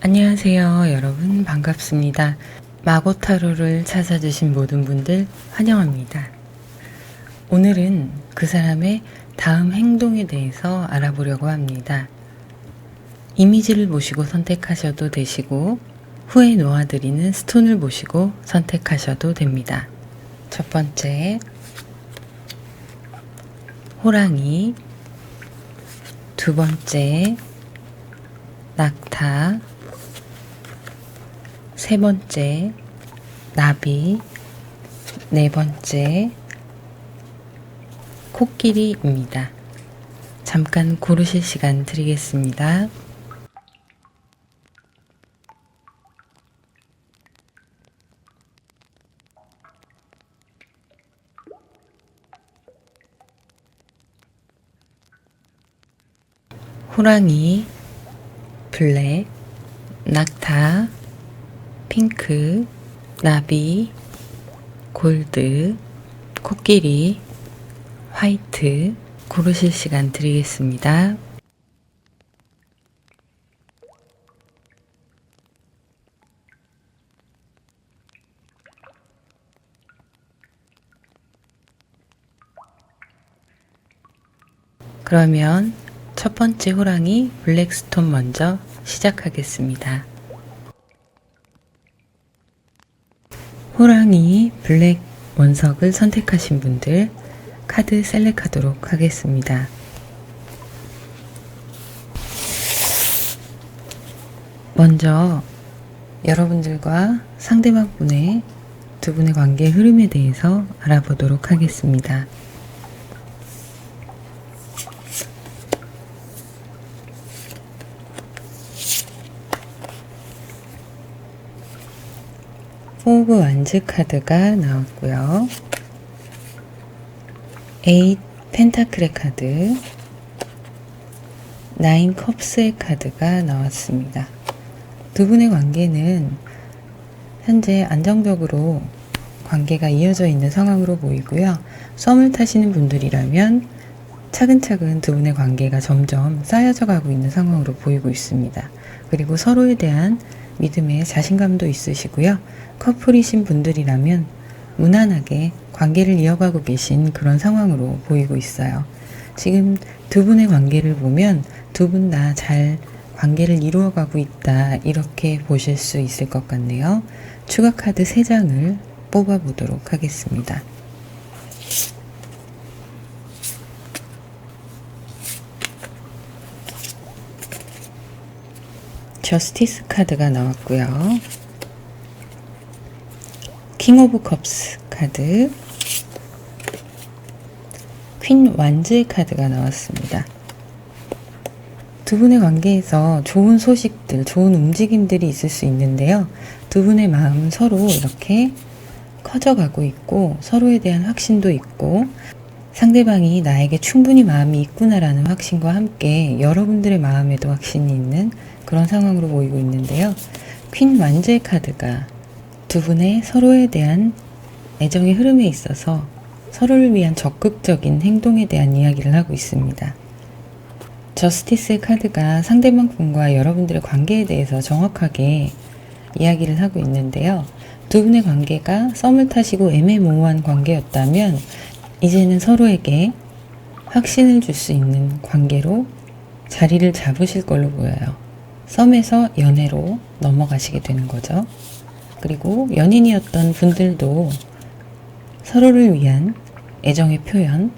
안녕하세요. 여러분 반갑습니다. 마고타로를 찾아주신 모든 분들 환영합니다. 오늘은 그 사람의 다음 행동에 대해서 알아보려고 합니다. 이미지를 보시고 선택하셔도 되시고 후에 놓아드리는 스톤을 보시고 선택하셔도 됩니다. 첫 번째, 호랑이. 두 번째, 낙타. 세 번째, 나비. 네 번째, 코끼리입니다. 잠깐 고르실 시간 드리겠습니다. 호랑이, 블랙, 낙타, 핑크, 나비, 골드, 코끼리, 화이트 고르실 시간 드리겠습니다. 그러면 첫 번째 호랑이 블랙스톤 먼저 시작하겠습니다. 호랑이 블랙 원석을 선택하신 분들 카드 셀렉하도록 하겠습니다. 먼저 여러분들과 상대방 분의 두 분의 관계 흐름에 대해서 알아보도록 하겠습니다. 포브 완즈 카드가 나왔고요. 8 펜타클의 카드, 9 컵스의 카드가 나왔습니다. 두 분의 관계는 현재 안정적으로 관계가 이어져 있는 상황으로 보이고요. 썸을 타시는 분들이라면 차근차근 두 분의 관계가 점점 쌓여져 가고 있는 상황으로 보이고 있습니다. 그리고 서로에 대한 믿음에 자신감도 있으시고요. 커플이신 분들이라면 무난하게 관계를 이어가고 계신 그런 상황으로 보이고 있어요. 지금 두 분의 관계를 보면 두 분 다 잘 관계를 이루어가고 있다, 이렇게 보실 수 있을 것 같네요. 추가 카드 3장을 뽑아보도록 하겠습니다. 저스티스 카드가 나왔고요. 킹 오브 컵스 카드, 퀸 완즈의 카드가 나왔습니다. 두 분의 관계에서 좋은 소식들, 좋은 움직임들이 있을 수 있는데요. 두 분의 마음은 서로 이렇게 커져가고 있고 서로에 대한 확신도 있고 상대방이 나에게 충분히 마음이 있구나라는 확신과 함께 여러분들의 마음에도 확신이 있는 그런 상황으로 보이고 있는데요. 퀸 완즈의 카드가 두 분의 서로에 대한 애정의 흐름에 있어서 서로를 위한 적극적인 행동에 대한 이야기를 하고 있습니다. 저스티스의 카드가 상대방 분과 여러분들의 관계에 대해서 정확하게 이야기를 하고 있는데요. 두 분의 관계가 썸을 타시고 애매모호한 관계였다면 이제는 서로에게 확신을 줄 수 있는 관계로 자리를 잡으실 걸로 보여요. 썸에서 연애로 넘어가시게 되는 거죠. 그리고 연인이었던 분들도 서로를 위한 애정의 표현,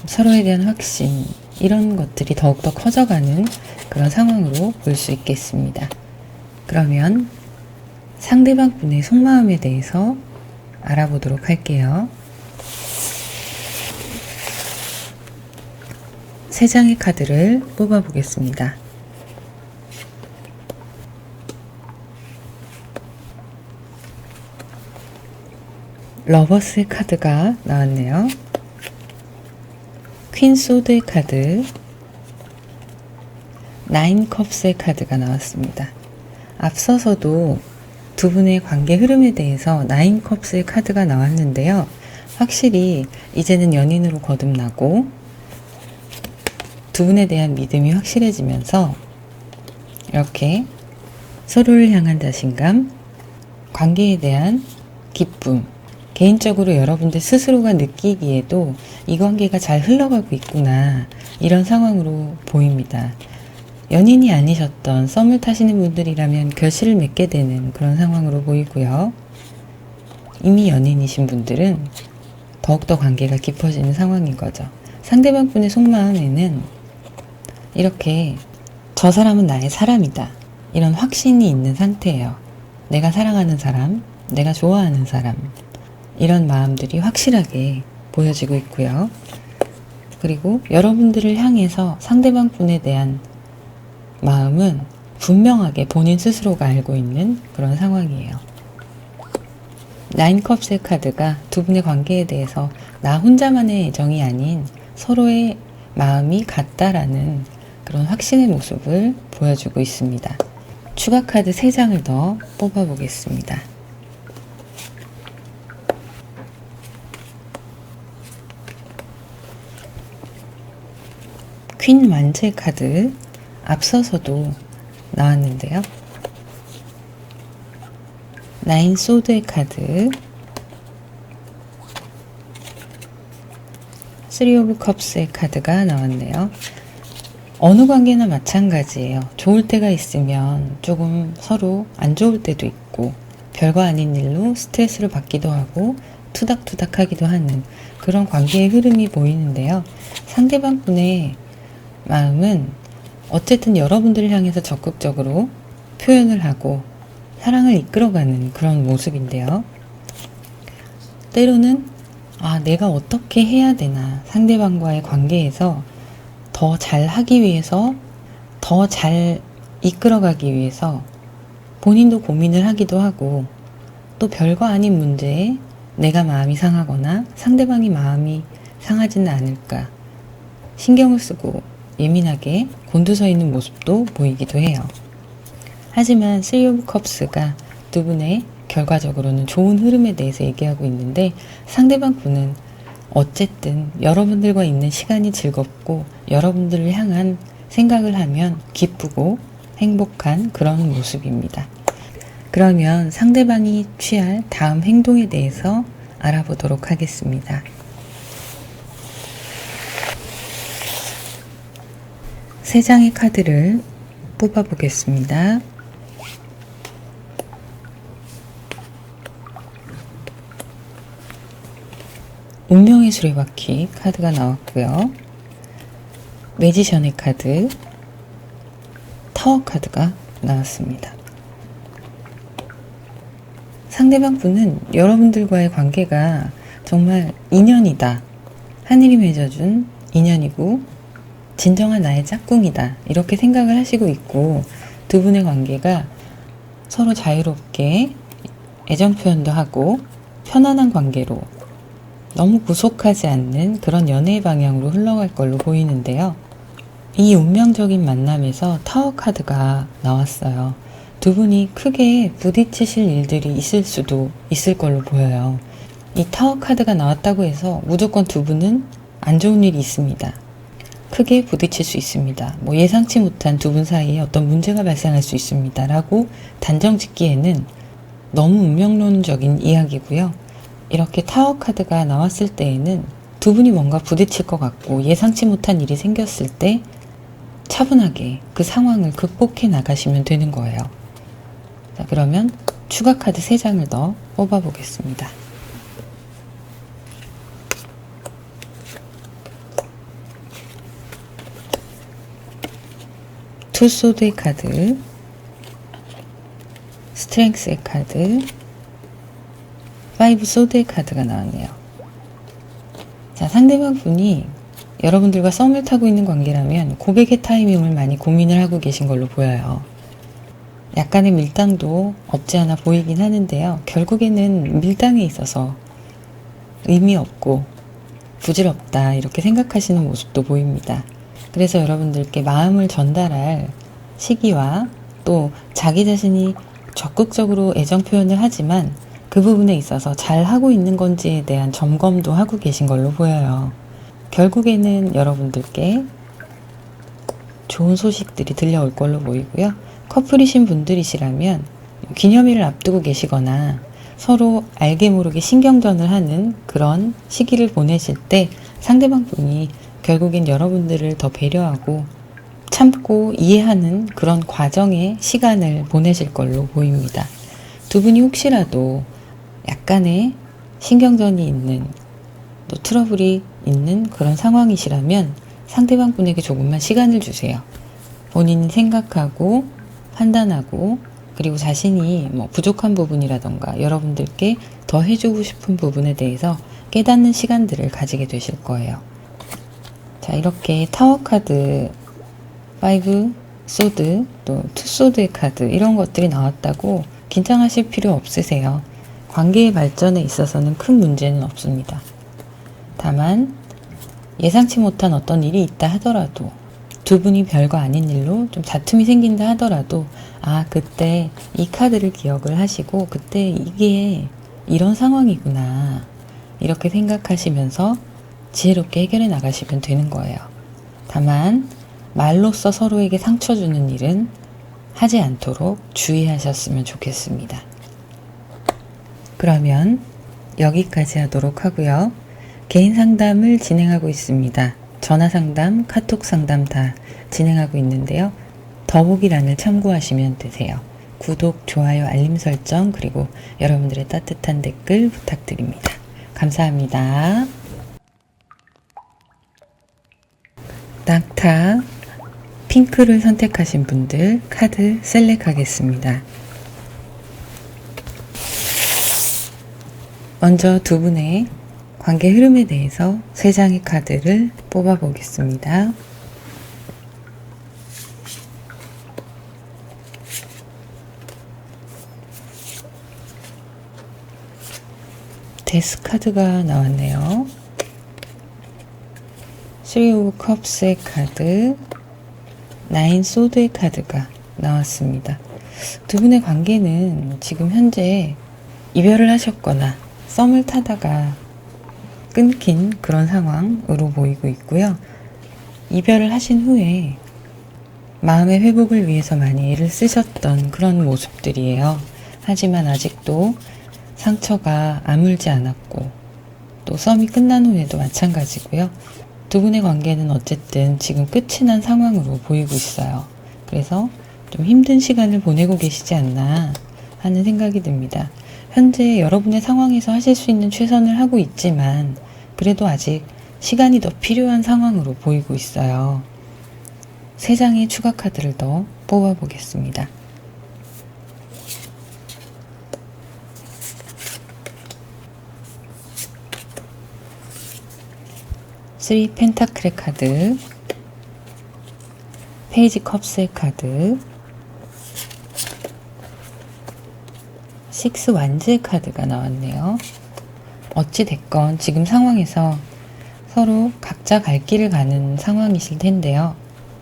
서로에 대한 확신, 이런 것들이 더욱더 커져가는 그런 상황으로 볼 수 있겠습니다. 그러면 상대방 분의 속마음에 대해서 알아보도록 할게요. 3장의 카드를 뽑아보겠습니다. 러버스의 카드가 나왔네요. 퀸 소드의 카드, 9 컵스의 카드가 나왔습니다. 앞서서도 두 분의 관계 흐름에 대해서 9 컵스의 카드가 나왔는데요. 확실히 이제는 연인으로 거듭나고 두 분에 대한 믿음이 확실해지면서 이렇게 서로를 향한 자신감, 관계에 대한 기쁨, 개인적으로 여러분들 스스로가 느끼기에도 이 관계가 잘 흘러가고 있구나, 이런 상황으로 보입니다. 연인이 아니셨던 썸을 타시는 분들이라면 결실을 맺게 되는 그런 상황으로 보이고요. 이미 연인이신 분들은 더욱더 관계가 깊어지는 상황인 거죠. 상대방 분의 속마음에는 이렇게 저 사람은 나의 사람이다, 이런 확신이 있는 상태예요. 내가 사랑하는 사람, 내가 좋아하는 사람, 이런 마음들이 확실하게 보여지고 있고요. 그리고 여러분들을 향해서 상대방 분에 대한 마음은 분명하게 본인 스스로가 알고 있는 그런 상황이에요. 나인컵스의 카드가 두 분의 관계에 대해서 나 혼자만의 애정이 아닌 서로의 마음이 같다라는 그런 확신의 모습을 보여주고 있습니다. 추가 카드 3장을 더 뽑아보겠습니다. 퀸 완제 카드 앞서서도 나왔는데요. 나인 소드의 카드, 3 오브 컵스의 카드가 나왔네요. 어느 관계나 마찬가지예요. 좋을 때가 있으면 조금 서로 안 좋을 때도 있고, 별거 아닌 일로 스트레스를 받기도 하고 투닥투닥 하기도 하는 그런 관계의 흐름이 보이는데요. 상대방 분의 마음은 어쨌든 여러분들을 향해서 적극적으로 표현을 하고 사랑을 이끌어가는 그런 모습인데요. 때로는 내가 어떻게 해야 되나, 상대방과의 관계에서 더 잘하기 위해서, 더 잘 이끌어가기 위해서 본인도 고민을 하기도 하고, 또 별거 아닌 문제에 내가 마음이 상하거나 상대방이 마음이 상하지는 않을까 신경을 쓰고 예민하게 곤두서 있는 모습도 보이기도 해요. 하지만 3 오브 컵스가 두 분의 결과적으로는 좋은 흐름에 대해서 얘기하고 있는데, 상대방 분은 어쨌든 여러분들과 있는 시간이 즐겁고 여러분들을 향한 생각을 하면 기쁘고 행복한 그런 모습입니다. 그러면 상대방이 취할 다음 행동에 대해서 알아보도록 하겠습니다. 세 장의 카드를 뽑아보겠습니다. 운명의 수레바퀴 카드가 나왔고요. 매지션의 카드, 타워 카드가 나왔습니다. 상대방 분은 여러분들과의 관계가 정말 인연이다, 하늘이 맺어준 인연이고 진정한 나의 짝꿍이다, 이렇게 생각을 하시고 있고, 두 분의 관계가 서로 자유롭게 애정 표현도 하고 편안한 관계로 너무 구속하지 않는 그런 연애의 방향으로 흘러갈 걸로 보이는데요. 이 운명적인 만남에서 타워 카드가 나왔어요. 두 분이 크게 부딪히실 일들이 있을 수도 있을 걸로 보여요. 이 타워 카드가 나왔다고 해서 무조건 두 분은 안 좋은 일이 있습니다. 크게 부딪힐 수 있습니다. 예상치 못한 두 분 사이에 어떤 문제가 발생할 수 있습니다 라고 단정 짓기에는 너무 운명론적인 이야기고요. 이렇게 타워 카드가 나왔을 때에는 두 분이 뭔가 부딪힐 것 같고 예상치 못한 일이 생겼을 때 차분하게 그 상황을 극복해 나가시면 되는 거예요. 자, 그러면 추가 카드 3장을 더 뽑아보겠습니다. 투 소드의 카드, 스트렝스의 카드, 5 소드의 카드가 나왔네요. 자, 상대방 분이 여러분들과 썸을 타고 있는 관계라면 고백의 타이밍을 많이 고민을 하고 계신 걸로 보여요. 약간의 밀당도 없지 않아 보이긴 하는데요. 결국에는 밀당에 있어서 의미 없고 부질없다, 이렇게 생각하시는 모습도 보입니다. 그래서 여러분들께 마음을 전달할 시기와 또 자기 자신이 적극적으로 애정 표현을 하지만 그 부분에 있어서 잘 하고 있는 건지에 대한 점검도 하고 계신 걸로 보여요. 결국에는 여러분들께 좋은 소식들이 들려올 걸로 보이고요. 커플이신 분들이시라면 기념일을 앞두고 계시거나 서로 알게 모르게 신경전을 하는 그런 시기를 보내실 때 상대방 분이 결국엔 여러분들을 더 배려하고 참고 이해하는 그런 과정의 시간을 보내실 걸로 보입니다. 두 분이 혹시라도 약간의 신경전이 있는 또 트러블이 있는 그런 상황이시라면 상대방 분에게 조금만 시간을 주세요. 본인이 생각하고 판단하고 그리고 자신이 부족한 부분이라던가 여러분들께 더 해주고 싶은 부분에 대해서 깨닫는 시간들을 가지게 되실 거예요. 자, 이렇게 타워 카드 5 소드 또 2 소드의 카드 이런 것들이 나왔다고 긴장하실 필요 없으세요. 관계의 발전에 있어서는 큰 문제는 없습니다. 다만 예상치 못한 어떤 일이 있다 하더라도 두 분이 별거 아닌 일로 좀 다툼이 생긴다 하더라도 그때 이 카드를 기억을 하시고 그때 이게 이런 상황이구나 이렇게 생각하시면서 지혜롭게 해결해 나가시면 되는 거예요. 다만 말로써 서로에게 상처 주는 일은 하지 않도록 주의하셨으면 좋겠습니다. 그러면 여기까지 하도록 하고요. 개인 상담을 진행하고 있습니다. 전화 상담, 카톡 상담 다 진행하고 있는데요. 더보기란을 참고하시면 되세요. 구독, 좋아요, 알림 설정 그리고 여러분들의 따뜻한 댓글 부탁드립니다. 감사합니다. 낙타 핑크를 선택하신 분들 카드 셀렉하겠습니다. 먼저 두 분의 관계 흐름에 대해서 3장의 카드를 뽑아 보겠습니다. 데스 카드가 나왔네요. 3 오브 컵스의 카드, 9 소드의 카드가 나왔습니다. 두 분의 관계는 지금 현재 이별을 하셨거나 썸을 타다가 끊긴 그런 상황으로 보이고 있고요. 이별을 하신 후에 마음의 회복을 위해서 많이 애를 쓰셨던 그런 모습들이에요. 하지만 아직도 상처가 아물지 않았고 또 썸이 끝난 후에도 마찬가지고요. 두 분의 관계는 어쨌든 지금 끝이 난 상황으로 보이고 있어요. 그래서 좀 힘든 시간을 보내고 계시지 않나 하는 생각이 듭니다. 현재 여러분의 상황에서 하실 수 있는 최선을 하고 있지만 그래도 아직 시간이 더 필요한 상황으로 보이고 있어요. 3장의 추가 카드를 더 뽑아 보겠습니다. 쓰리 펜타클의 카드, 페이지 컵스의 카드, 6 완즈의 카드가 나왔네요. 어찌됐건 지금 상황에서 서로 각자 갈 길을 가는 상황이실 텐데요.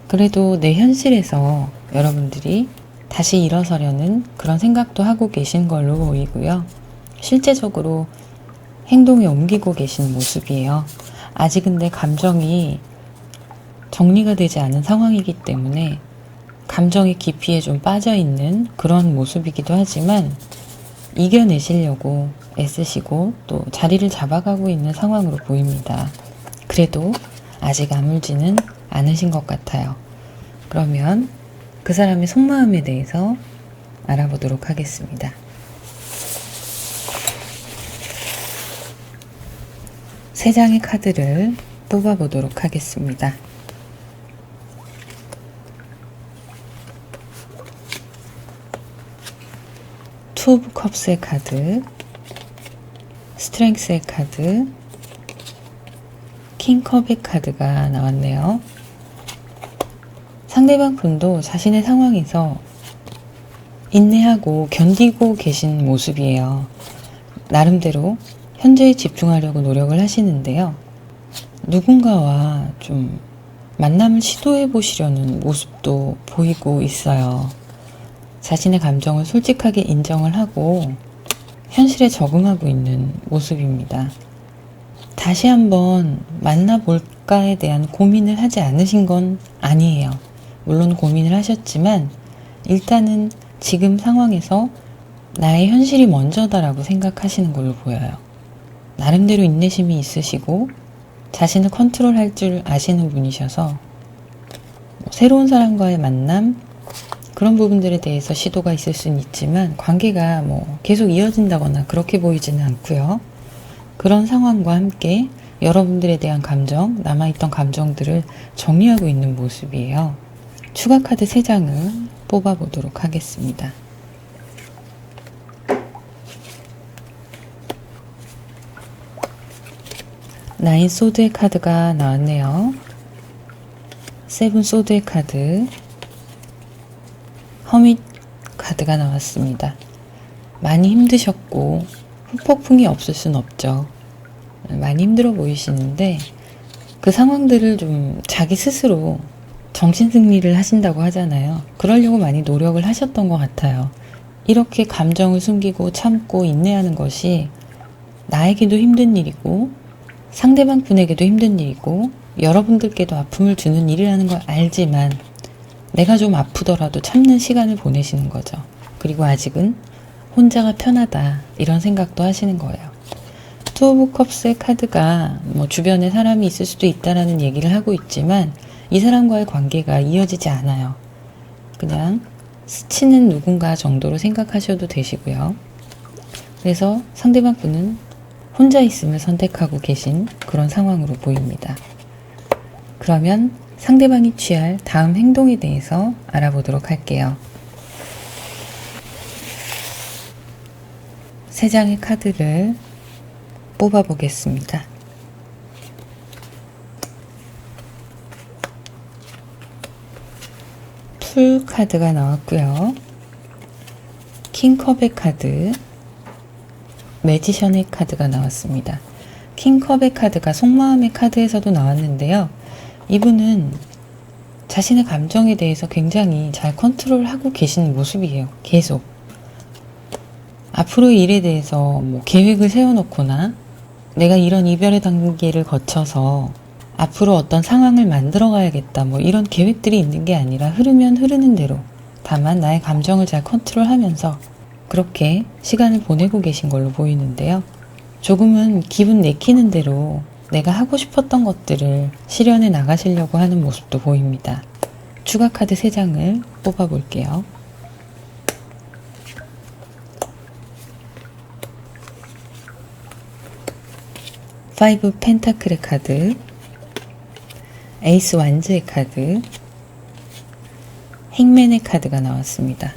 그래도 내 현실에서 여러분들이 다시 일어서려는 그런 생각도 하고 계신 걸로 보이고요. 실제적으로 행동에 옮기고 계신 모습이에요. 아직은 내 감정이 정리가 되지 않은 상황이기 때문에 감정의 깊이에 좀 빠져있는 그런 모습이기도 하지만 이겨내시려고 애쓰시고 또 자리를 잡아가고 있는 상황으로 보입니다. 그래도 아직 아물지는 않으신 것 같아요. 그러면 그 사람의 속마음에 대해서 알아보도록 하겠습니다. 3장의 카드를 뽑아보도록 하겠습니다. 투 오브 컵스의 카드, 스트렝스의 카드, 킹컵의 카드가 나왔네요. 상대방 분도 자신의 상황에서 인내하고 견디고 계신 모습이에요. 나름대로 현재에 집중하려고 노력을 하시는데요. 누군가와 좀 만남을 시도해 보시려는 모습도 보이고 있어요. 자신의 감정을 솔직하게 인정을 하고 현실에 적응하고 있는 모습입니다. 다시 한번 만나볼까에 대한 고민을 하지 않으신 건 아니에요. 물론 고민을 하셨지만 일단은 지금 상황에서 나의 현실이 먼저다라고 생각하시는 걸로 보여요. 나름대로 인내심이 있으시고 자신을 컨트롤할 줄 아시는 분이셔서 새로운 사람과의 만남, 그런 부분들에 대해서 시도가 있을 수는 있지만 관계가 계속 이어진다거나 그렇게 보이지는 않고요. 그런 상황과 함께 여러분들에 대한 감정, 남아있던 감정들을 정리하고 있는 모습이에요. 추가 카드 3장을 뽑아보도록 하겠습니다. 나인 소드의 카드가 나왔네요. 세븐 소드의 카드, 허밋 카드가 나왔습니다. 많이 힘드셨고 후폭풍이 없을 순 없죠. 많이 힘들어 보이시는데 그 상황들을 좀 자기 스스로 정신승리를 하신다고 하잖아요. 그러려고 많이 노력을 하셨던 것 같아요. 이렇게 감정을 숨기고 참고 인내하는 것이 나에게도 힘든 일이고 상대방 분에게도 힘든 일이고 여러분들께도 아픔을 주는 일이라는 걸 알지만 내가 좀 아프더라도 참는 시간을 보내시는 거죠. 그리고 아직은 혼자가 편하다 이런 생각도 하시는 거예요. 투 오브 컵스의 카드가 주변에 사람이 있을 수도 있다라는 얘기를 하고 있지만 이 사람과의 관계가 이어지지 않아요. 그냥 스치는 누군가 정도로 생각하셔도 되시고요. 그래서 상대방 분은 혼자 있음을 선택하고 계신 그런 상황으로 보입니다. 그러면 상대방이 취할 다음 행동에 대해서 알아보도록 할게요. 3장의 카드를 뽑아보겠습니다. 풀 카드가 나왔고요. 킹컵의 카드, 매지션의 카드가 나왔습니다. 킹컵의 카드가 속마음의 카드에서도 나왔는데요. 이분은 자신의 감정에 대해서 굉장히 잘 컨트롤하고 계시는 모습이에요. 계속. 앞으로의 일에 대해서 계획을 세워놓거나 내가 이런 이별의 단계를 거쳐서 앞으로 어떤 상황을 만들어 가야겠다 이런 계획들이 있는 게 아니라 흐르면 흐르는 대로 다만 나의 감정을 잘 컨트롤하면서 그렇게 시간을 보내고 계신 걸로 보이는데요. 조금은 기분 내키는 대로 내가 하고 싶었던 것들을 실현해 나가시려고 하는 모습도 보입니다. 추가 카드 3장을 뽑아볼게요. 파이브 펜타클의 카드, 에이스 완즈의 카드, 행맨의 카드가 나왔습니다.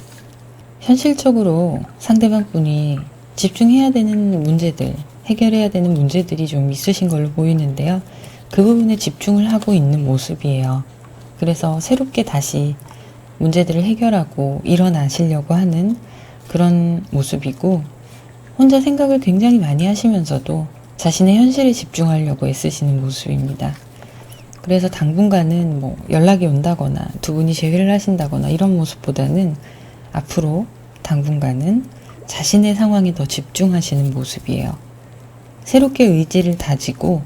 현실적으로 상대방 분이 집중해야 되는 문제들, 해결해야 되는 문제들이 좀 있으신 걸로 보이는데요. 그 부분에 집중을 하고 있는 모습이에요. 그래서 새롭게 다시 문제들을 해결하고 일어나시려고 하는 그런 모습이고, 혼자 생각을 굉장히 많이 하시면서도 자신의 현실에 집중하려고 애쓰시는 모습입니다. 그래서 당분간은 연락이 온다거나 두 분이 재회를 하신다거나 이런 모습보다는 앞으로 당분간은 자신의 상황에 더 집중하시는 모습이에요. 새롭게 의지를 다지고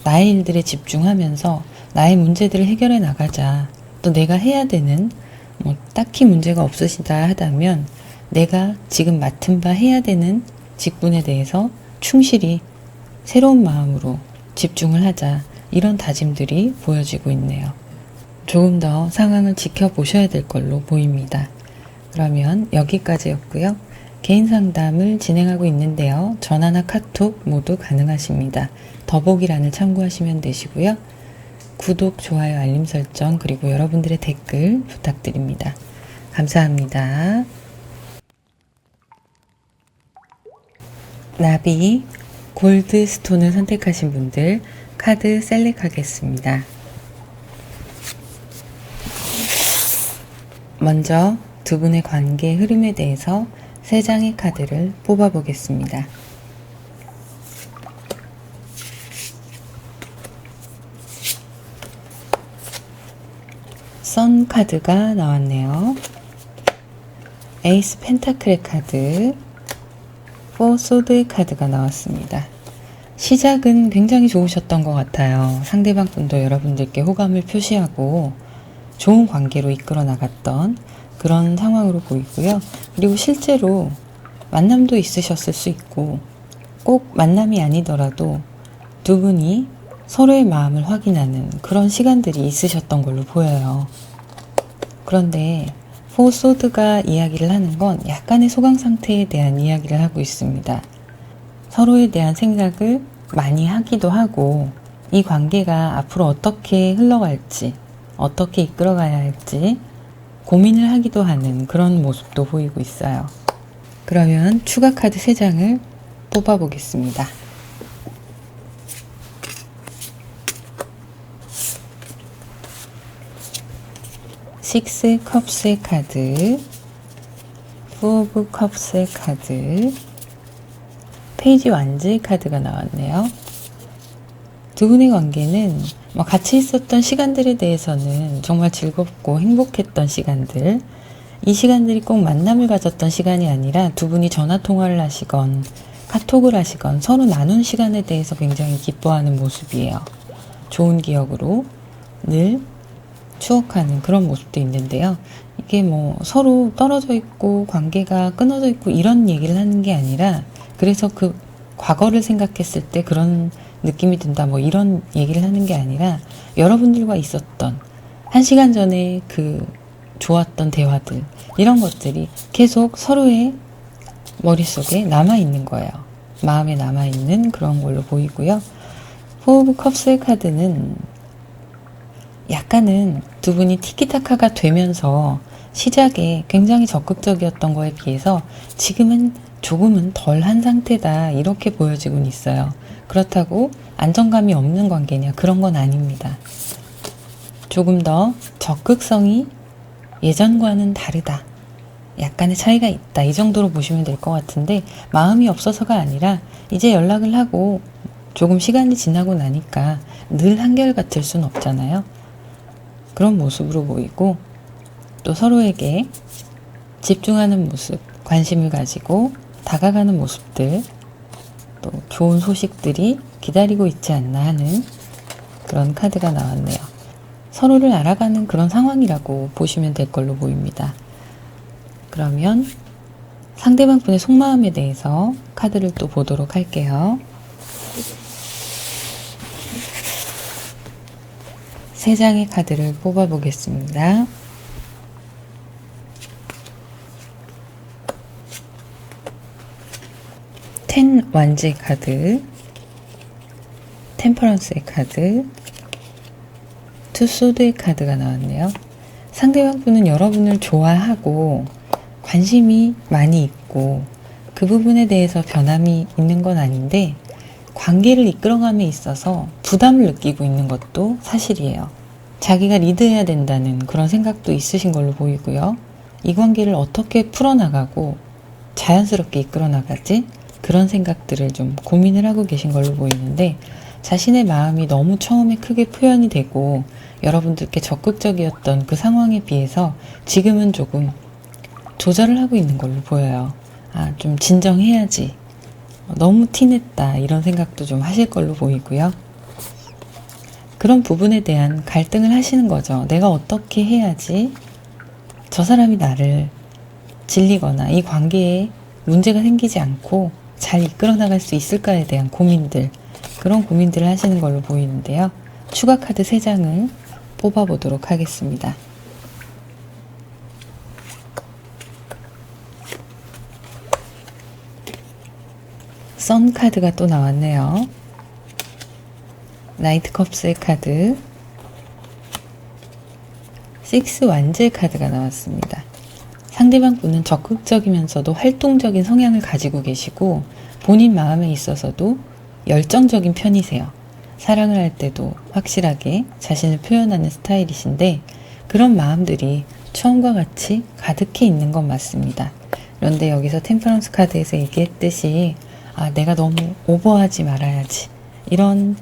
나의 일들에 집중하면서 나의 문제들을 해결해 나가자. 또 내가 해야 되는 딱히 문제가 없으시다 하다면 내가 지금 맡은 바 해야 되는 직분에 대해서 충실히 새로운 마음으로 집중을 하자. 이런 다짐들이 보여지고 있네요. 조금 더 상황을 지켜보셔야 될 걸로 보입니다. 그러면 여기까지였고요. 개인 상담을 진행하고 있는데요. 전화나 카톡 모두 가능하십니다. 더보기란을 참고하시면 되시고요. 구독, 좋아요, 알림 설정 그리고 여러분들의 댓글 부탁드립니다. 감사합니다. 나비, 골드스톤을 선택하신 분들 카드 셀렉하겠습니다. 먼저 두 분의 관계 흐름에 대해서 3장의 카드를 뽑아보겠습니다. 선 카드가 나왔네요. 에이스 펜타클의 카드, 4 소드의 카드가 나왔습니다. 시작은 굉장히 좋으셨던 것 같아요. 상대방 분도 여러분들께 호감을 표시하고 좋은 관계로 이끌어 나갔던 그런 상황으로 보이고요. 그리고 실제로 만남도 있으셨을 수 있고 꼭 만남이 아니더라도 두 분이 서로의 마음을 확인하는 그런 시간들이 있으셨던 걸로 보여요. 그런데 포 소드가 이야기를 하는 건 약간의 소강 상태에 대한 이야기를 하고 있습니다. 서로에 대한 생각을 많이 하기도 하고 이 관계가 앞으로 어떻게 흘러갈지 어떻게 이끌어가야 할지 고민을 하기도 하는 그런 모습도 보이고 있어요. 그러면 추가 카드 3장을 뽑아 보겠습니다. 식스 컵스의 카드, 포 오브 컵스의 카드, 페이지 완즈의 카드가 나왔네요. 두 분의 관계는 같이 있었던 시간들에 대해서는 정말 즐겁고 행복했던 시간들, 이 시간들이 꼭 만남을 가졌던 시간이 아니라 두 분이 전화통화를 하시건 카톡을 하시건 서로 나눈 시간에 대해서 굉장히 기뻐하는 모습이에요. 좋은 기억으로 늘 추억하는 그런 모습도 있는데요. 이게 서로 떨어져 있고 관계가 끊어져 있고 이런 얘기를 하는 게 아니라 그래서 그 과거를 생각했을 때 그런 느낌이 든다 이런 얘기를 하는 게 아니라 여러분들과 있었던 1시간 전에 그 좋았던 대화들 이런 것들이 계속 서로의 머릿속에 남아있는 거예요. 마음에 남아있는 그런 걸로 보이고요. 포 오브 컵스의 카드는 약간은 두 분이 티키타카가 되면서 시작에 굉장히 적극적이었던 거에 비해서 지금은 조금은 덜한 상태다 이렇게 보여지곤 있어요. 그렇다고 안정감이 없는 관계냐 그런 건 아닙니다. 조금 더 적극성이 예전과는 다르다. 약간의 차이가 있다. 이 정도로 보시면 될 것 같은데 마음이 없어서가 아니라 이제 연락을 하고 조금 시간이 지나고 나니까 늘 한결같을 순 없잖아요. 그런 모습으로 보이고 또 서로에게 집중하는 모습, 관심을 가지고 다가가는 모습들 또 좋은 소식들이 기다리고 있지 않나 하는 그런 카드가 나왔네요. 서로를 알아가는 그런 상황이라고 보시면 될 걸로 보입니다. 그러면 상대방 분의 속마음에 대해서 카드를 또 보도록 할게요. 3장의 카드를 뽑아보겠습니다. 텐 완즈의 카드, 템퍼런스의 카드, 투 소드의 카드가 나왔네요. 상대방 분은 여러분을 좋아하고 관심이 많이 있고 그 부분에 대해서 변함이 있는 건 아닌데 관계를 이끌어감에 있어서 부담을 느끼고 있는 것도 사실이에요. 자기가 리드해야 된다는 그런 생각도 있으신 걸로 보이고요. 이 관계를 어떻게 풀어나가고 자연스럽게 이끌어 나가지? 그런 생각들을 좀 고민을 하고 계신 걸로 보이는데 자신의 마음이 너무 처음에 크게 표현이 되고 여러분들께 적극적이었던 그 상황에 비해서 지금은 조금 조절을 하고 있는 걸로 보여요. 좀 진정해야지. 너무 티냈다 이런 생각도 좀 하실 걸로 보이고요. 그런 부분에 대한 갈등을 하시는 거죠. 내가 어떻게 해야지 저 사람이 나를 질리거나 이 관계에 문제가 생기지 않고 잘 이끌어 나갈 수 있을까에 대한 고민들, 그런 고민들을 하시는 걸로 보이는데요. 추가 카드 3장을 뽑아보도록 하겠습니다. 선 카드가 또 나왔네요. 나이트 컵스의 카드, 식스 완즈의 카드가 나왔습니다. 상대방 분은 적극적이면서도 활동적인 성향을 가지고 계시고 본인 마음에 있어서도 열정적인 편이세요. 사랑을 할 때도 확실하게 자신을 표현하는 스타일이신데 그런 마음들이 처음과 같이 가득해 있는 건 맞습니다. 그런데 여기서 템퍼런스 카드에서 얘기했듯이 내가 너무 오버하지 말아야지 이런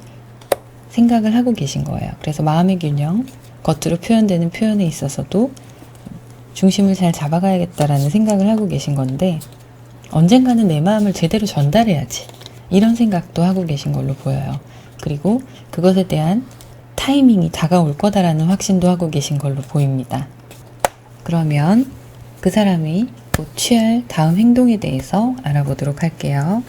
생각을 하고 계신 거예요. 그래서 마음의 균형, 겉으로 표현되는 표현에 있어서도 중심을 잘 잡아가야겠다라는 생각을 하고 계신 건데 언젠가는 내 마음을 제대로 전달해야지 이런 생각도 하고 계신 걸로 보여요. 그리고 그것에 대한 타이밍이 다가올 거다라는 확신도 하고 계신 걸로 보입니다. 그러면 그 사람이 곧 취할 다음 행동에 대해서 알아보도록 할게요.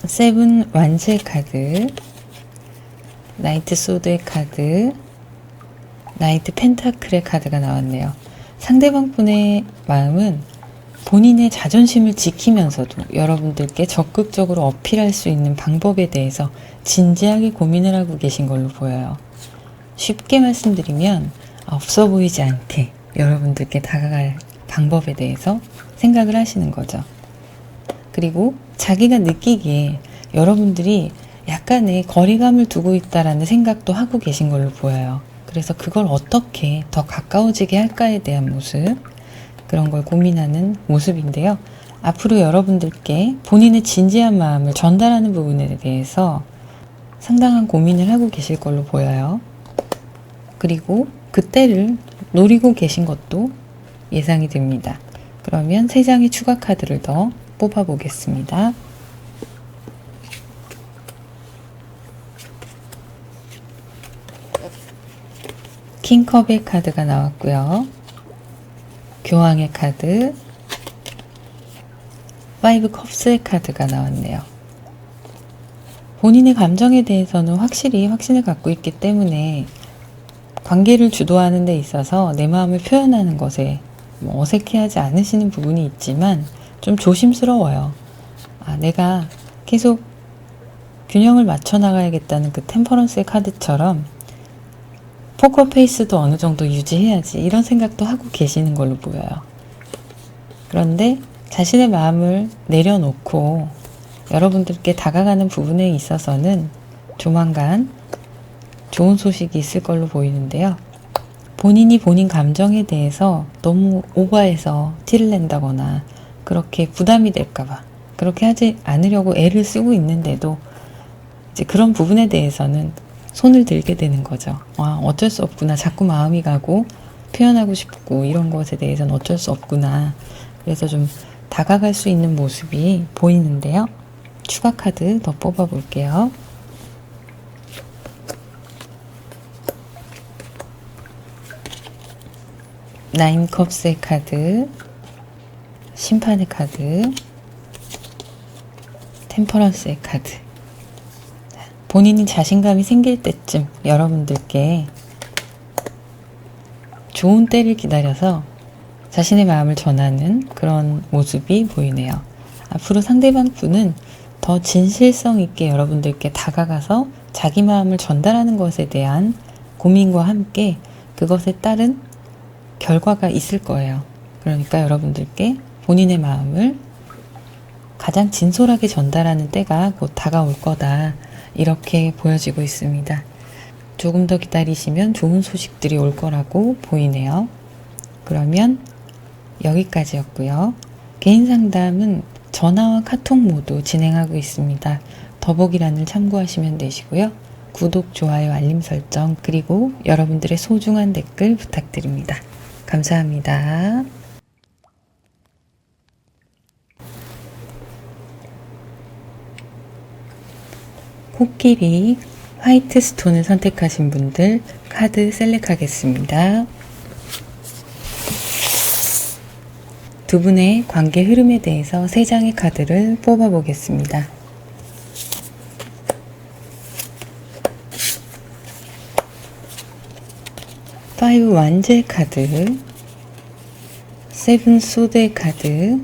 세븐 완즈의 카드, 나이트 소드의 카드, 나이트 펜타클의 카드가 나왔네요. 상대방 분의 마음은 본인의 자존심을 지키면서도 여러분들께 적극적으로 어필할 수 있는 방법에 대해서 진지하게 고민을 하고 계신 걸로 보여요. 쉽게 말씀드리면 없어 보이지 않게 여러분들께 다가갈 방법에 대해서 생각을 하시는 거죠. 그리고 자기가 느끼기에 여러분들이 약간의 거리감을 두고 있다라는 생각도 하고 계신 걸로 보여요. 그래서 그걸 어떻게 더 가까워지게 할까에 대한 모습, 그런 걸 고민하는 모습인데요. 앞으로 여러분들께 본인의 진지한 마음을 전달하는 부분에 대해서 상당한 고민을 하고 계실 걸로 보여요. 그리고 그때를 노리고 계신 것도 예상이 됩니다. 그러면 3장의 추가 카드를 더 뽑아 보겠습니다. 킹컵의 카드가 나왔고요. 교황의 카드, 5 컵스의 카드가 나왔네요. 본인의 감정에 대해서는 확실히 확신을 갖고 있기 때문에 관계를 주도하는 데 있어서 내 마음을 표현하는 것에 어색해하지 않으시는 부분이 있지만 좀 조심스러워요. 내가 계속 균형을 맞춰 나가야겠다는 그 템퍼런스의 카드처럼 포커페이스도 어느 정도 유지해야지, 이런 생각도 하고 계시는 걸로 보여요. 그런데 자신의 마음을 내려놓고 여러분들께 다가가는 부분에 있어서는 조만간 좋은 소식이 있을 걸로 보이는데요. 본인이 본인 감정에 대해서 너무 오버해서 티를 낸다거나 그렇게 부담이 될까봐 그렇게 하지 않으려고 애를 쓰고 있는데도 이제 그런 부분에 대해서는 손을 들게 되는 거죠. 어쩔 수 없구나. 자꾸 마음이 가고 표현하고 싶고 이런 것에 대해서는 어쩔 수 없구나. 그래서 좀 다가갈 수 있는 모습이 보이는데요. 추가 카드 더 뽑아 볼게요. 나인 컵스의 카드, 심판의 카드, 템퍼런스의 카드. 본인이 자신감이 생길 때쯤 여러분들께 좋은 때를 기다려서 자신의 마음을 전하는 그런 모습이 보이네요. 앞으로 상대방 분은 더 진실성 있게 여러분들께 다가가서 자기 마음을 전달하는 것에 대한 고민과 함께 그것에 따른 결과가 있을 거예요. 그러니까 여러분들께 본인의 마음을 가장 진솔하게 전달하는 때가 곧 다가올 거다, 이렇게 보여지고 있습니다. 조금 더 기다리시면 좋은 소식들이 올 거라고 보이네요. 그러면 여기까지였고요. 개인 상담은 전화와 카톡 모두 진행하고 있습니다. 더보기란을 참고하시면 되시고요. 구독, 좋아요, 알림 설정, 그리고 여러분들의 소중한 댓글 부탁드립니다. 감사합니다. 코끼리 화이트 스톤을 선택하신 분들 카드 셀렉하겠습니다. 두 분의 관계 흐름에 대해서 3장의 카드를 뽑아 보겠습니다. 파이브 완즈의 카드, 세븐 소드의 카드,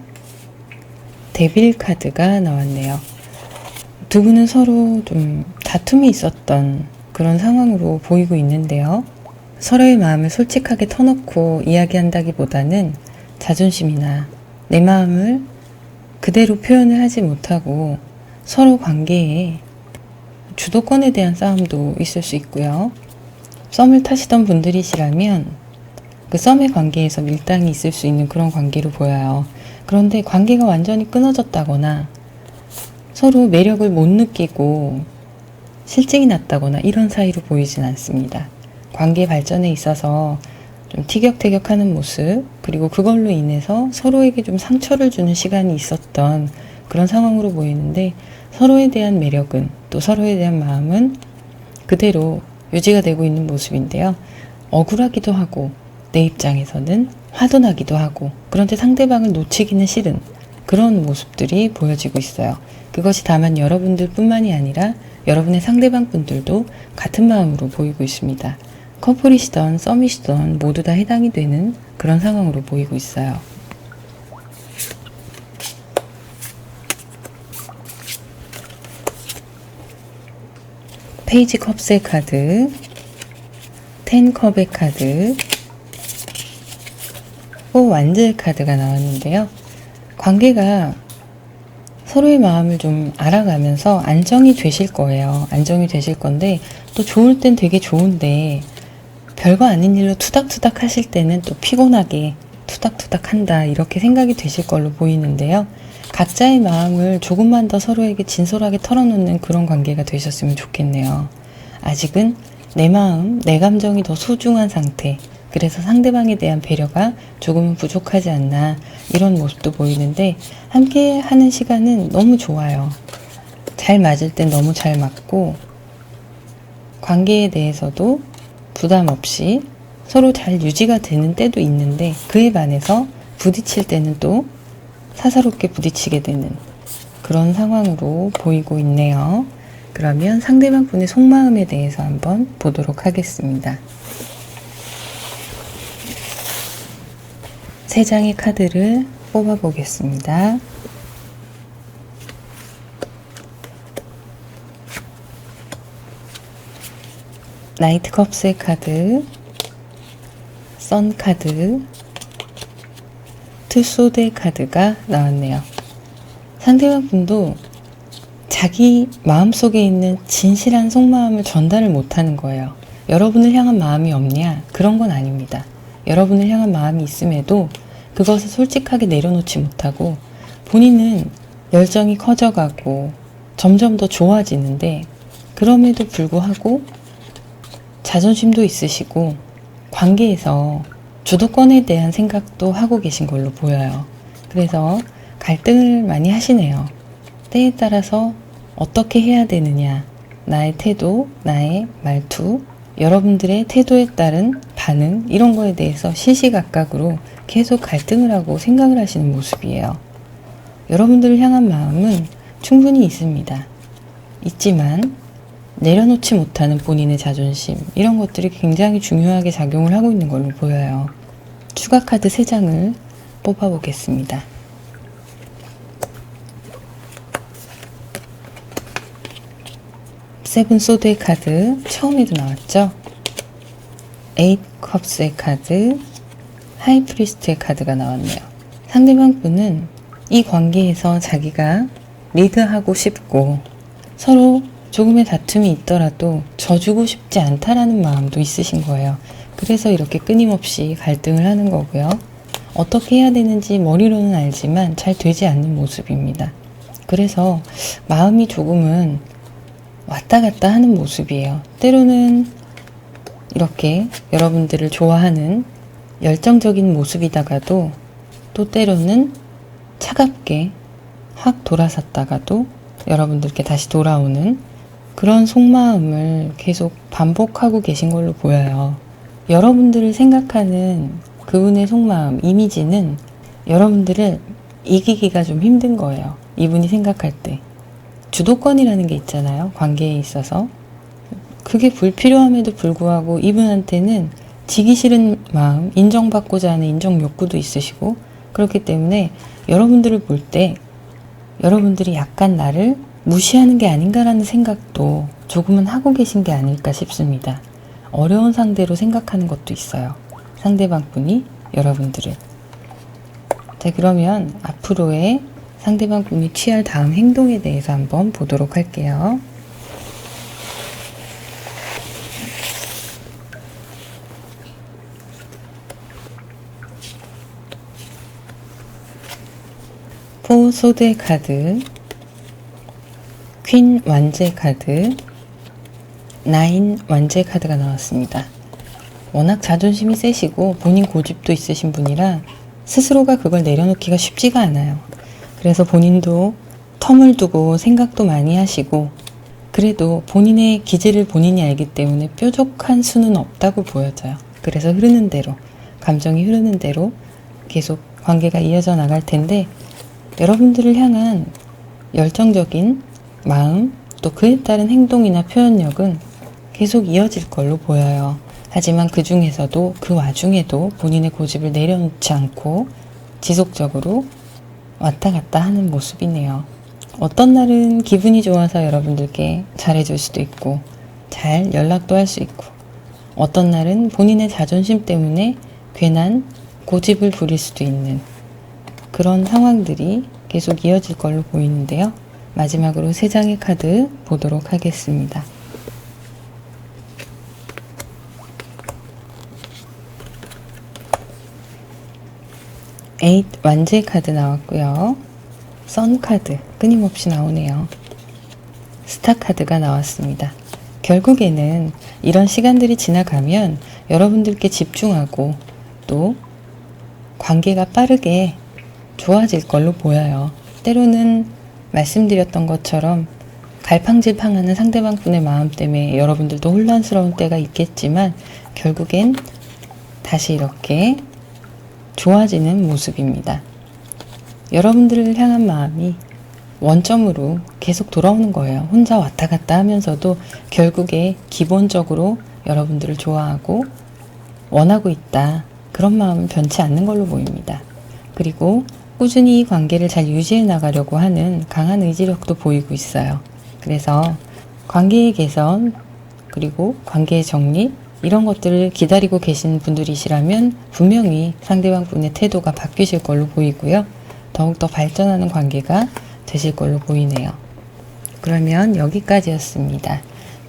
데빌 카드가 나왔네요. 두 분은 서로 좀 다툼이 있었던 그런 상황으로 보이고 있는데요. 서로의 마음을 솔직하게 터놓고 이야기한다기보다는 자존심이나 내 마음을 그대로 표현을 하지 못하고 서로 관계에 주도권에 대한 싸움도 있을 수 있고요. 썸을 타시던 분들이시라면 그 썸의 관계에서 밀당이 있을 수 있는 그런 관계로 보여요. 그런데 관계가 완전히 끊어졌다거나 서로 매력을 못 느끼고 실증이 났다거나 이런 사이로 보이진 않습니다. 관계 발전에 있어서 좀 티격태격하는 모습, 그리고 그걸로 인해서 서로에게 좀 상처를 주는 시간이 있었던 그런 상황으로 보이는데, 서로에 대한 매력은, 또 서로에 대한 마음은 그대로 유지가 되고 있는 모습인데요. 억울하기도 하고 내 입장에서는 화도 나기도 하고, 그런데 상대방을 놓치기는 싫은 그런 모습들이 보여지고 있어요. 그것이 다만 여러분들 뿐만이 아니라 여러분의 상대방 분들도 같은 마음으로 보이고 있습니다. 커플이시던 썸이시던 모두 다 해당이 되는 그런 상황으로 보이고 있어요. 페이지 컵스의 카드, 10컵의 카드, 4 완즈의 카드가 나왔는데요. 관계가 서로의 마음을 좀 알아가면서 안정이 되실 거예요. 안정이 되실 건데, 또 좋을 땐 되게 좋은데 별거 아닌 일로 투닥투닥 하실 때는 또 피곤하게 투닥투닥 한다, 이렇게 생각이 되실 걸로 보이는데요. 각자의 마음을 조금만 더 서로에게 진솔하게 털어놓는 그런 관계가 되셨으면 좋겠네요. 아직은 내 마음, 내 감정이 더 소중한 상태, 그래서 상대방에 대한 배려가 조금은 부족하지 않나, 이런 모습도 보이는데, 함께 하는 시간은 너무 좋아요. 잘 맞을 땐 너무 잘 맞고, 관계에 대해서도 부담 없이 서로 잘 유지가 되는 때도 있는데, 그에 반해서 부딪힐 때는 또 사사롭게 부딪히게 되는 그런 상황으로 보이고 있네요. 그러면 상대방 분의 속마음에 대해서 한번 보도록 하겠습니다. 세 장의 카드를 뽑아 보겠습니다. 나이트 컵스의 카드, 선 카드, 투 소드의 카드가 나왔네요. 상대방 분도 자기 마음속에 있는 진실한 속마음을 전달을 못하는 거예요. 여러분을 향한 마음이 없냐? 그런 건 아닙니다. 여러분을 향한 마음이 있음에도 그것을 솔직하게 내려놓지 못하고, 본인은 열정이 커져가고 점점 더 좋아지는데, 그럼에도 불구하고 자존심도 있으시고 관계에서 주도권에 대한 생각도 하고 계신 걸로 보여요. 그래서 갈등을 많이 하시네요. 때에 따라서 어떻게 해야 되느냐, 나의 태도, 나의 말투, 여러분들의 태도에 따른 반응, 이런 거에 대해서 시시각각으로 계속 갈등을 하고 생각을 하시는 모습이에요. 여러분들을 향한 마음은 충분히 있습니다. 있지만 내려놓지 못하는 본인의 자존심, 이런 것들이 굉장히 중요하게 작용을 하고 있는 걸로 보여요. 추가 카드 3장을 뽑아보겠습니다. 세븐 소드의 카드, 처음에도 나왔죠? 8 컵스의 카드, 하이 프리스트의 카드가 나왔네요. 상대방 분은 이 관계에서 자기가 리드하고 싶고, 서로 조금의 다툼이 있더라도 져주고 싶지 않다라는 마음도 있으신 거예요. 그래서 이렇게 끊임없이 갈등을 하는 거고요. 어떻게 해야 되는지 머리로는 알지만 잘 되지 않는 모습입니다. 그래서 마음이 조금은 왔다 갔다 하는 모습이에요. 때로는 이렇게 여러분들을 좋아하는 열정적인 모습이다가도, 또 때로는 차갑게 확 돌아섰다가도 여러분들께 다시 돌아오는 그런 속마음을 계속 반복하고 계신 걸로 보여요. 여러분들을 생각하는 그분의 속마음, 이미지는 여러분들을 이기기가 좀 힘든 거예요. 이분이 생각할 때. 주도권이라는 게 있잖아요. 관계에 있어서. 그게 불필요함에도 불구하고 이분한테는 지기 싫은 마음, 인정받고자 하는 인정 욕구도 있으시고, 그렇기 때문에 여러분들을 볼 때 여러분들이 약간 나를 무시하는 게 아닌가라는 생각도 조금은 하고 계신 게 아닐까 싶습니다. 어려운 상대로 생각하는 것도 있어요. 상대방 분이 여러분들을. 자, 그러면 앞으로의 상대방 분이 취할 다음 행동에 대해서 한번 보도록 할게요. 포 소드의 카드, 퀸 완제 카드, 9 완제 카드가 나왔습니다. 워낙 자존심이 세시고 본인 고집도 있으신 분이라 스스로가 그걸 내려놓기가 쉽지가 않아요. 그래서 본인도 텀을 두고 생각도 많이 하시고, 그래도 본인의 기질을 본인이 알기 때문에 뾰족한 수는 없다고 보여져요. 그래서 흐르는 대로, 감정이 흐르는 대로 계속 관계가 이어져 나갈 텐데, 여러분들을 향한 열정적인 마음, 또 그에 따른 행동이나 표현력은 계속 이어질 걸로 보여요. 하지만 그 중에서도, 그 와중에도 본인의 고집을 내려놓지 않고 지속적으로 왔다 갔다 하는 모습이네요. 어떤 날은 기분이 좋아서 여러분들께 잘해줄 수도 있고, 잘 연락도 할 수 있고, 어떤 날은 본인의 자존심 때문에 괜한 고집을 부릴 수도 있는 그런 상황들이 계속 이어질 걸로 보이는데요. 마지막으로 3장의 카드 보도록 하겠습니다. 8 완제 카드 나왔고요. 선 카드 끊임없이 나오네요. 스타 카드가 나왔습니다. 결국에는 이런 시간들이 지나가면 여러분들께 집중하고 또 관계가 빠르게 좋아질 걸로 보여요. 때로는 말씀드렸던 것처럼 갈팡질팡하는 상대방 분의 마음 때문에 여러분들도 혼란스러운 때가 있겠지만 결국엔 다시 이렇게 좋아지는 모습입니다. 여러분들을 향한 마음이 원점으로 계속 돌아오는 거예요. 혼자 왔다 갔다 하면서도 결국에 기본적으로 여러분들을 좋아하고 원하고 있다. 그런 마음은 변치 않는 걸로 보입니다. 그리고 꾸준히 이 관계를 잘 유지해 나가려고 하는 강한 의지력도 보이고 있어요. 그래서 관계의 개선, 그리고 관계의 정립, 이런 것들을 기다리고 계신 분들이시라면 분명히 상대방 분의 태도가 바뀌실 걸로 보이고요. 더욱더 발전하는 관계가 되실 걸로 보이네요. 그러면 여기까지였습니다.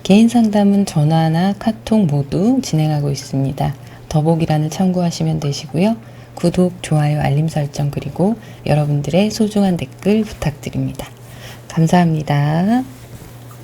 개인 상담은 전화나 카톡 모두 진행하고 있습니다. 더보기란을 참고하시면 되시고요. 구독, 좋아요, 알림 설정, 그리고 여러분들의 소중한 댓글 부탁드립니다. 감사합니다.